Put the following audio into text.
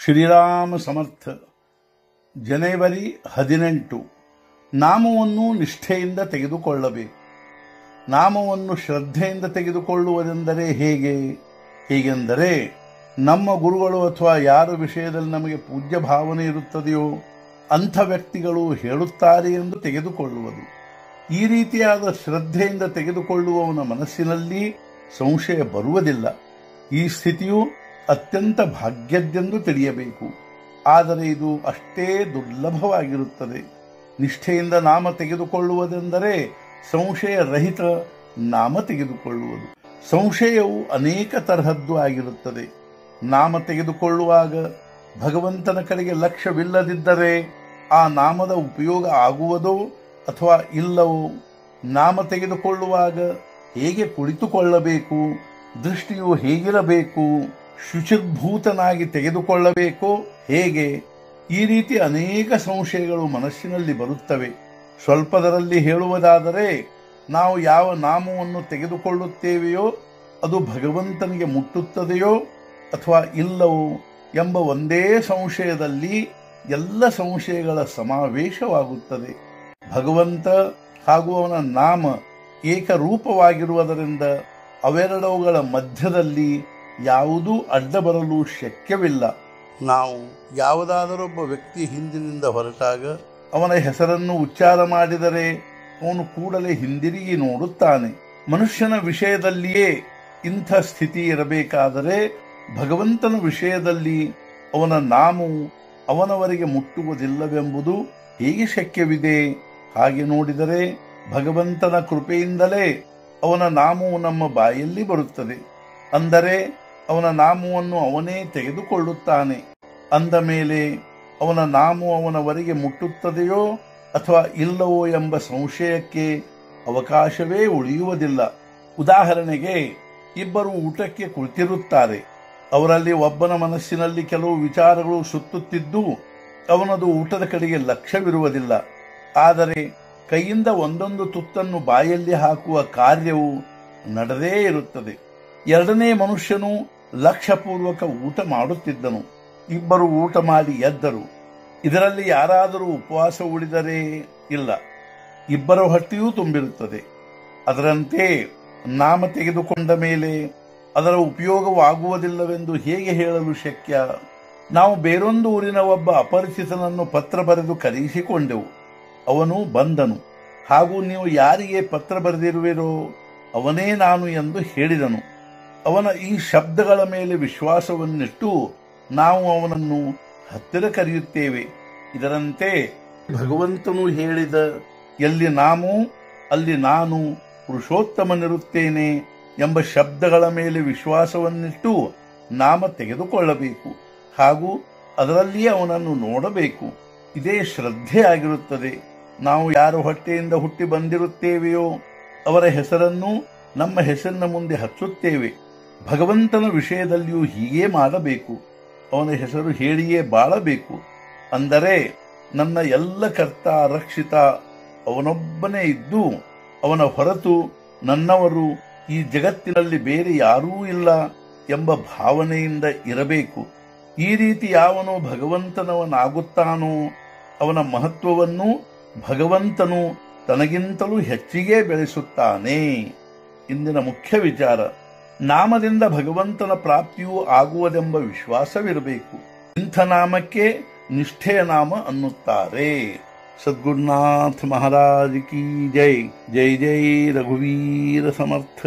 ಶ್ರೀರಾಮ ಸಮರ್ಥ. ಜನವರಿ 18. ನಾಮವನ್ನು ನಿಷ್ಠೆಯಿಂದ ತೆಗೆದುಕೊಳ್ಳಬೇಕು. ನಾಮವನ್ನು ಶ್ರದ್ಧೆಯಿಂದ ತೆಗೆದುಕೊಳ್ಳುವುದೆಂದರೆ ಹೇಗೆಂದರೆ ನಮ್ಮ ಗುರುಗಳು ಅಥವಾ ಯಾರ ವಿಷಯದಲ್ಲಿ ನಮಗೆ ಪೂಜ್ಯ ಭಾವನೆ ಇರುತ್ತದೆಯೋ ಅಂಥ ವ್ಯಕ್ತಿಗಳು ಹೇಳುತ್ತಾರೆ ಎಂದು ತೆಗೆದುಕೊಳ್ಳುವುದು. ಈ ರೀತಿಯಾದ ಶ್ರದ್ಧೆಯಿಂದ ತೆಗೆದುಕೊಳ್ಳುವವನ ಮನಸ್ಸಿನಲ್ಲಿ ಸಂಶಯ ಬರುವುದಿಲ್ಲ. ಈ ಸ್ಥಿತಿಯು ಅತ್ಯಂತ ಭಾಗ್ಯದ್ದೆಂದು ತಿಳಿಯಬೇಕು. ಆದರೆ ಇದು ಅಷ್ಟೇ ದುರ್ಲಭವಾಗಿರುತ್ತದೆ. ನಿಷ್ಠೆಯಿಂದ ನಾಮ ತೆಗೆದುಕೊಳ್ಳುವುದೆಂದರೆ ಸಂಶಯ ರಹಿತ ನಾಮ ತೆಗೆದುಕೊಳ್ಳುವುದು. ಸಂಶಯವು ಅನೇಕ ತರಹದ್ದು ಆಗಿರುತ್ತದೆ. ನಾಮ ತೆಗೆದುಕೊಳ್ಳುವಾಗ ಭಗವಂತನ ಕಡೆಗೆ ಲಕ್ಷ್ಯವಿಲ್ಲದಿದ್ದರೆ ಆ ನಾಮದ ಉಪಯೋಗ ಆಗುವುದೋ ಅಥವಾ ಇಲ್ಲವೋ? ನಾಮ ತೆಗೆದುಕೊಳ್ಳುವಾಗ ಹೇಗೆ ಕುಳಿತುಕೊಳ್ಳಬೇಕು, ದೃಷ್ಟಿಯು ಹೇಗಿರಬೇಕು, ಶುಚಿರ್ಭೂತನಾಗಿ ತೆಗೆದುಕೊಳ್ಳಬೇಕೋ ಹೇಗೆ? ಈ ರೀತಿ ಅನೇಕ ಸಂಶಯಗಳು ಮನಸ್ಸಿನಲ್ಲಿ ಬರುತ್ತವೆ. ಸ್ವಲ್ಪದರಲ್ಲಿ ಹೇಳುವುದಾದರೆ, ನಾವು ಯಾವ ನಾಮವನ್ನು ತೆಗೆದುಕೊಳ್ಳುತ್ತೇವೆಯೋ ಅದು ಭಗವಂತನಿಗೆ ಮುಟ್ಟುತ್ತದೆಯೋ ಅಥವಾ ಇಲ್ಲವೋ ಎಂಬ ಒಂದೇ ಸಂಶಯದಲ್ಲಿ ಎಲ್ಲ ಸಂಶಯಗಳ ಸಮಾವೇಶವಾಗುತ್ತದೆ. ಭಗವಂತ ಹಾಗೂ ಅವನ ನಾಮ ಏಕರೂಪವಾಗಿರುವುದರಿಂದ ಅವೆರಡವುಗಳ ಮಧ್ಯದಲ್ಲಿ ಯಾವುದೂ ಅಡ್ಡ ಬರಲು ಶಕ್ಯವಿಲ್ಲ. ನಾವು ಯಾವುದಾದರೊಬ್ಬ ವ್ಯಕ್ತಿ ಹಿಂದಿನಿಂದ ಹೊರಟಾಗ ಅವನ ಹೆಸರನ್ನು ಉಚ್ಚಾರ ಮಾಡಿದರೆ ಅವನು ಕೂಡಲೇ ಹಿಂದಿರುಗಿ ನೋಡುತ್ತಾನೆ. ಮನುಷ್ಯನ ವಿಷಯದಲ್ಲಿಯೇ ಇಂಥ ಸ್ಥಿತಿ ಇರಬೇಕಾದರೆ ಭಗವಂತನ ವಿಷಯದಲ್ಲಿ ಅವನ ನಾಮವು ಅವನವರಿಗೆ ಮುಟ್ಟುವುದಿಲ್ಲವೆಂಬುದು ಹೇಗೆ ಶಕ್ಯವಿದೆ? ಹಾಗೆ ನೋಡಿದರೆ ಭಗವಂತನ ಕೃಪೆಯಿಂದಲೇ ಅವನ ನಾಮವು ನಮ್ಮ ಬಾಯಲ್ಲಿ ಬರುತ್ತದೆ. ಅಂದರೆ ಅವನ ನಾಮವನ್ನು ಅವನೇ ತೆಗೆದುಕೊಳ್ಳುತ್ತಾನೆ. ಅಂದ ಮೇಲೆ ಅವನ ನಾಮವು ಅವನವರಿಗೆ ಮುಟ್ಟುತ್ತದೆಯೋ ಅಥವಾ ಇಲ್ಲವೋ ಎಂಬ ಸಂಶಯಕ್ಕೆ ಅವಕಾಶವೇ ಉಳಿಯುವುದಿಲ್ಲ. ಉದಾಹರಣೆಗೆ, ಇಬ್ಬರು ಊಟಕ್ಕೆ ಕುಳಿತಿರುತ್ತಾರೆ. ಅವರಲ್ಲಿ ಒಬ್ಬನ ಮನಸ್ಸಿನಲ್ಲಿ ಕೆಲವು ವಿಚಾರಗಳು ಸುತ್ತುತ್ತಿದ್ದು ಅವನದು ಊಟದ ಕಡೆಗೆ ಲಕ್ಷ್ಯವಿರುವುದಿಲ್ಲ. ಆದರೆ ಕೈಯಿಂದ ಒಂದೊಂದು ತುತ್ತನ್ನು ಬಾಯಲ್ಲಿ ಹಾಕುವ ಕಾರ್ಯವು ನಡೆದೇ ಇರುತ್ತದೆ. ಎರಡನೇ ಮನುಷ್ಯನು ಲಕ್ಷ್ಯಪೂರ್ವಕ ಊಟ ಮಾಡುತ್ತಿದ್ದನು. ಇಬ್ಬರು ಊಟ ಮಾಡಿ ಎದ್ದರು. ಇದರಲ್ಲಿ ಯಾರಾದರೂ ಉಪವಾಸ ಉಳಿದರೆ ಇಲ್ಲ, ಇಬ್ಬರ ಹೊಟ್ಟೆಯೂ ತುಂಬಿರುತ್ತದೆ. ಅದರಂತೆ ನಾಮ ತೆಗೆದುಕೊಂಡ ಮೇಲೆ ಅದರ ಉಪಯೋಗವಾಗುವುದಿಲ್ಲವೆಂದು ಹೇಗೆ ಹೇಳಲು ಶಕ್ಯ? ನಾವು ಬೇರೊಂದು ಊರಿನ ಒಬ್ಬ ಅಪರಿಚಿತನನ್ನು ಪತ್ರ ಬರೆದು ಕರೆಯಿಸಿಕೊಂಡೆವು. ಅವನು ಬಂದನು. ಹಾಗೂ ನೀವು ಯಾರಿಗೆ ಪತ್ರ ಬರೆದಿರುವಿರೋ ಅವನೇ ನಾನು ಎಂದು ಹೇಳಿದನು. ಅವನ ಈ ಶಬ್ದಗಳ ಮೇಲೆ ವಿಶ್ವಾಸವನ್ನಿಟ್ಟು ನಾವು ಅವನನ್ನು ಹತ್ತಿರ ಕರೆಯುತ್ತೇವೆ. ಇದರಂತೆ ಭಗವಂತನು ಹೇಳಿದ, ಎಲ್ಲಿ ನಾಮೋ ಅಲ್ಲಿ ನಾನು ಪುರುಷೋತ್ತಮನಿರುತ್ತೇನೆ ಎಂಬ ಶಬ್ದಗಳ ಮೇಲೆ ವಿಶ್ವಾಸವನ್ನಿಟ್ಟು ನಾಮ ತೆಗೆದುಕೊಳ್ಳಬೇಕು. ಹಾಗೂ ಅದರಲ್ಲಿಯೇ ಅವನನ್ನು ನೋಡಬೇಕು. ಇದೇ ಶ್ರದ್ಧೆ ಆಗಿರುತ್ತದೆ. ನಾವು ಯಾರ ಹೊಟ್ಟೆಯಿಂದ ಹುಟ್ಟಿ ಬಂದಿರುತ್ತೇವೆಯೋ ಅವರ ಹೆಸರನ್ನು ನಮ್ಮ ಹೆಸರಿನ ಮುಂದೆ ಹಚ್ಚುತ್ತೇವೆ. ಭಗವಂತನ ವಿಷಯದಲ್ಲಿಯೂ ಹೀಗೇ ಮಾಡಬೇಕು. ಅವನ ಹೆಸರು ಹೇಳಿಯೇ ಬಾಳಬೇಕು. ಅಂದರೆ ನನ್ನ ಎಲ್ಲ ಕರ್ತ ರಕ್ಷಿತ ಅವನೊಬ್ಬನೇ ಇದ್ದು ಅವನ ಹೊರತು ನನ್ನವರು ಈ ಜಗತ್ತಿನಲ್ಲಿ ಬೇರೆ ಯಾರೂ ಇಲ್ಲ ಎಂಬ ಭಾವನೆಯಿಂದ ಇರಬೇಕು. ಈ ರೀತಿ ಯಾವನು ಭಗವಂತನವನಾಗುತ್ತಾನೋ ಅವನ ಮಹತ್ವವನ್ನು ಭಗವಂತನು ತನಗಿಂತಲೂ ಹೆಚ್ಚಿಗೆ ಬೆಳೆಸುತ್ತಾನೆ. ಇಂದಿನ ಮುಖ್ಯ ವಿಚಾರ, ನಾಮದಿಂದ ಭಗವಂತನ ಪ್ರಾಪ್ತಿಯೂ ಆಗುವುದೆಂಬ ವಿಶ್ವಾಸವಿರಬೇಕು. ಇಂಥ ನಾಮಕ್ಕೆ ನಿಷ್ಠೆಯ ನಾಮ ಅನ್ನುತ್ತಾರೆ. ಸದ್ಗುರುನಾಥ ಮಹಾರಾಜ್ ಕಿ ಜೈ. ಜೈ ಜೈ ರಘುವೀರ ಸಮರ್ಥ.